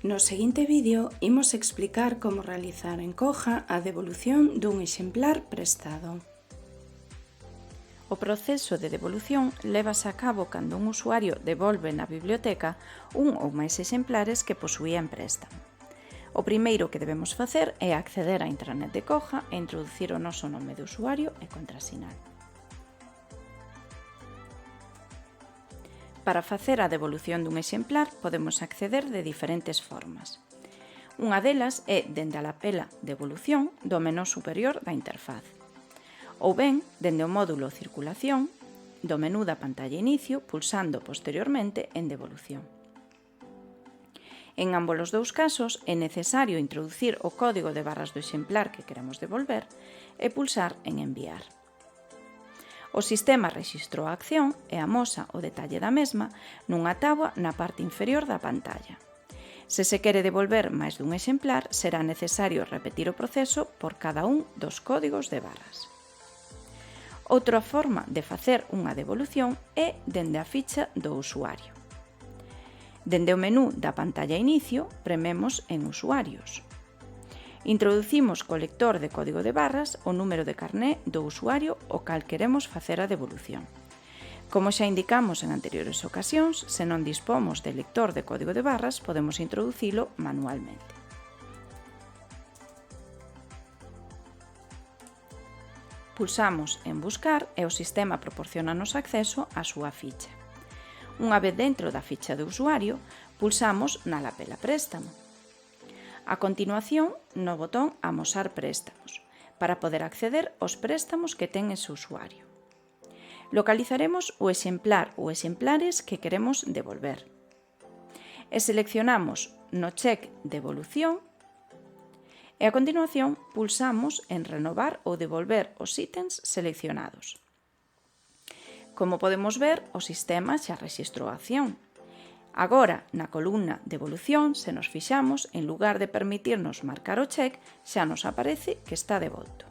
No seguinte vídeo imos explicar como realizar en Coja a devolución dun exemplar prestado. O proceso de devolución lévase a cabo cando un usuario devolve na biblioteca un ou máis exemplares que posuía en préstamo. O primeiro que debemos facer é acceder á intranet de Coja e introducir o noso nome de usuario e contrasinal. Para facer a devolución dun exemplar podemos acceder de diferentes formas. Unha delas é dende a lapela Devolución do menú superior da interfaz, ou ben dende o módulo Circulación do menú da pantalla Inicio pulsando posteriormente en Devolución. En ambos os dous casos é necesario introducir o código de barras do exemplar que queremos devolver e pulsar en Enviar. O sistema rexistrou a acción e amosa o detalle da mesma nunha táboa na parte inferior da pantalla. Se se quere devolver máis dun exemplar, será necesario repetir o proceso por cada un dos códigos de barras. Outra forma de facer unha devolución é dende a ficha do usuario. Dende o menú da pantalla Inicio, prememos en Usuarios. Introducimos co lector de código de barras o número de carné do usuario ao cal queremos facer a devolución. Como xa indicamos en anteriores ocasións, se non dispomos de lector de código de barras, podemos introducilo manualmente. Pulsamos en Buscar e o sistema proporciónanos acceso á súa ficha. Unha vez dentro da ficha de usuario, pulsamos na lapela Préstamo. A continuación, no botón Amosar préstamos, para poder acceder aos préstamos que ten ese usuario. Localizaremos o exemplar ou exemplares que queremos devolver. E seleccionamos no check Devolución e a continuación pulsamos en Renovar ou devolver os ítems seleccionados. Como podemos ver, o sistema xa rexistrou a acción. Agora, na columna Devolución, se nos fixamos, en lugar de permitirnos marcar o check, xa nos aparece que está devolto.